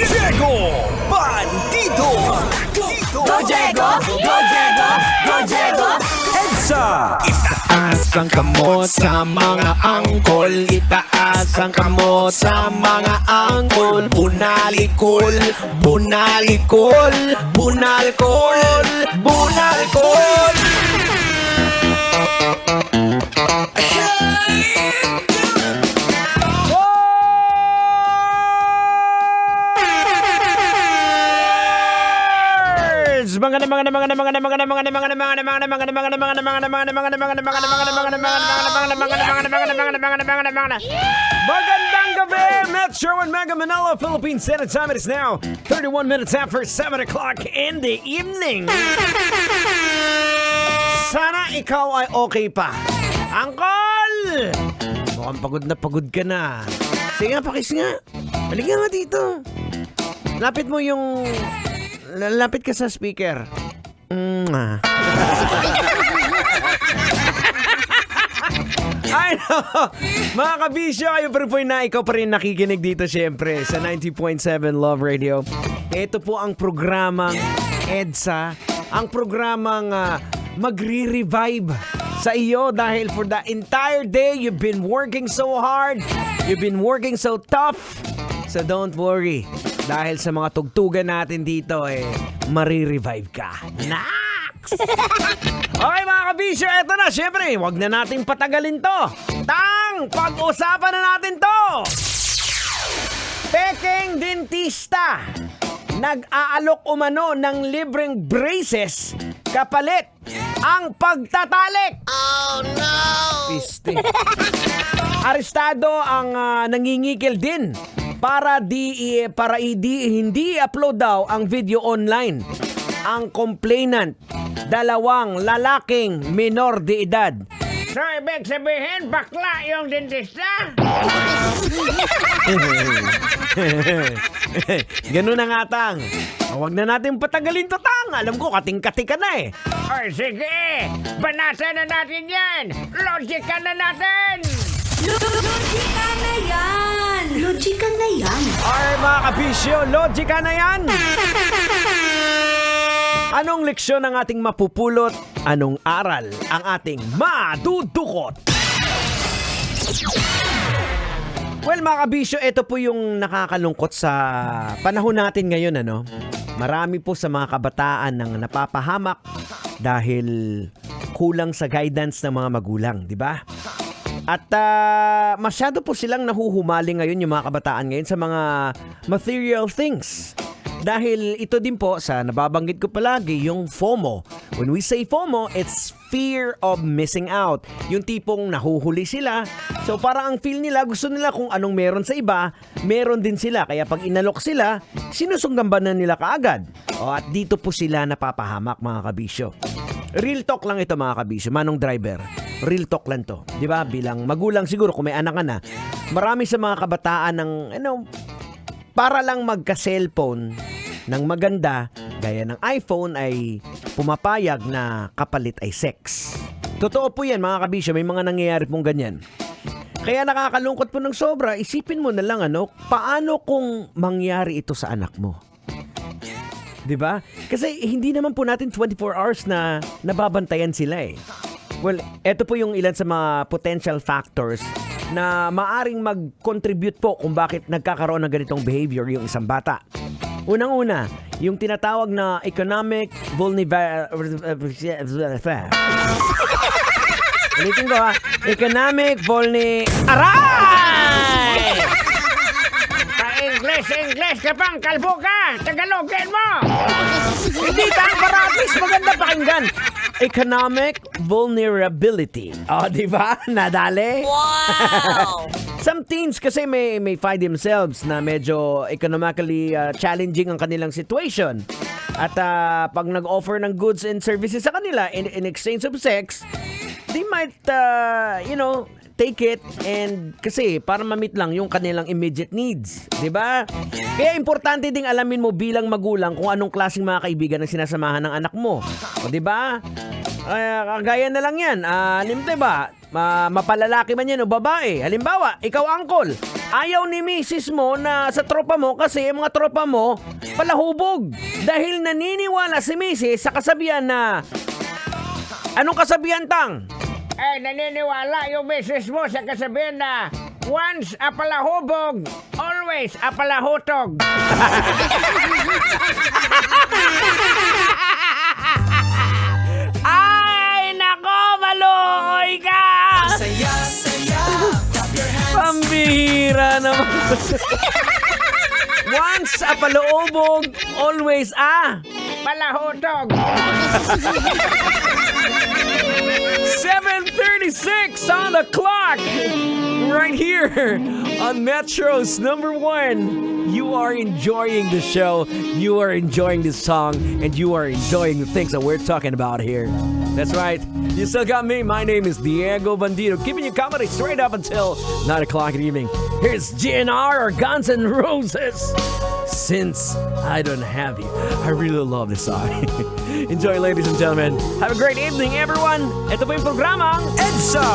Diego Bandido. Go Diego! Go Diego! Go Diego! EDSA. Itaas ang kamot sa mga angkol. Itaas ang kamot sa mga angkol. Bunalikol, bunalikol, bunalkol, bunalkol. Magandang gabi, Metro and Mega Manila, Philippines. Standard time, it is now 31 minutes after 7 o'clock in the evening. Sana ikaw ay okay pa. Uncle! Mukhang pagod ka na. Sige nga, pakis nga. Halika nga dito. Lapit ka sa speaker. I know. Mga kabisyo, kayo pa rin po na ikaw pa rin nakikinig dito syempre sa 90.7 Love Radio. Ito po ang programang EDSA, ang programang magre-revive sa iyo dahil for the entire day you've been working so hard, you've been working so tough. So don't worry, dahil sa mga tugtugan natin dito marirevive ka. Next! Okay mga kabisyo, eto na. Siyempre, wag na nating patagalin to. Pag-usapan na natin to. Pekeng dentista nag-aalok umano ng libreng braces kapalit ang pagtatalik. Oh no! Piste. Arestado ang nangingikil din para hindi upload daw ang video online. Ang complainant, dalawang lalaking minor de edad. So, ibig sabihin, bakla yung dentista? Ganun na nga, Tang. Huwag na natin patagalin to, Tang. Alam ko, kating-kati ka na eh. Ay, sige. Banasa na natin yan. Logika na natin. Logika na yan! Logika na yan! Ay, mga kabisyo, logika na yan. Anong leksyon ang ating mapupulot? Anong aral ang ating madudukot? Well, mga kabisyo, ito po yung nakakalungkot sa panahon natin ngayon, ano? Marami po sa mga kabataan nang napapahamak dahil kulang sa guidance ng mga magulang, di ba? At masyado po silang nahuhumali ngayon yung mga kabataan ngayon sa mga material things. Dahil ito din po sa nababanggit ko palagi, yung FOMO. When we say FOMO, it's fear of missing out. Yung tipong nahuhuli sila. So parang ang feel nila, gusto nila kung anong meron sa iba, meron din sila. Kaya pag inalok sila, sinusunggambanan nila kaagad. At dito po sila napapahamak, mga kabisyo. Real talk lang ito, mga kabisyo. Manong driver, real talk lang to. Di ba? Bilang magulang siguro, kung may anak ka na, marami sa mga kabataan ng, para lang magka-cellphone ng maganda, gaya ng iPhone, ay pumapayag na kapalit ay sex. Totoo po yan, mga kabisyo, may mga nangyayari pong ganyan. Kaya nakakalungkot po ng sobra, isipin mo na lang, paano kung mangyari ito sa anak mo? Diba? Kasi hindi naman po natin 24 hours na nababantayan sila eh. Well, eto po yung ilan sa mga potential factors na maaring mag-contribute po kung bakit nagkakaroon ng ganitong behavior yung isang bata. Unang-una, yung tinatawag na economic vulnerability. Ulitin ko ha. Economic Aray! English ka pang, kalbo ka! Tagalogin mo! Hindi tang paratis, maganda pakinggan. Economic vulnerability. Di ba? Nadali? Wow! Some teens kasi may find themselves na medyo economically challenging ang kanilang situation. At pag nag-offer ng goods and services sa kanila in exchange of sex, they might, take it and kasi para ma-meet lang yung kanilang immediate needs. Diba? Kaya importante ding alamin mo bilang magulang kung anong klaseng mga kaibigan ang sinasamahan ng anak mo. O diba? Kagaya na lang yan. Diba? Mapalalaki man yan o babae. Halimbawa, ikaw uncle, Ayaw ni misis mo na sa tropa mo kasi yung mga tropa mo palahubog. Dahil naniniwala si misis sa kasabihan na... Anong kasabihan, Tang? Naniniwala yung misis mo sa kasabihan na once a palahubog, always a palahutog. Ay, nako, maluoy ka! Pambihira naman. Once a paluubog, always a... Palahutog. 7:36 on the clock. Right here on Metro's #1. You are enjoying the show. You are enjoying this song. And you are enjoying the things that we're talking about here. That's right. You still got me. My name is Diego Bandido. Keeping you comedy straight up until 9 o'clock in the evening. Here's GNR or Guns N' Roses. Since I Don't Have You. I really love this song. Enjoy, ladies and gentlemen. Have a great evening, everyone. Ito po yung programang EDSA.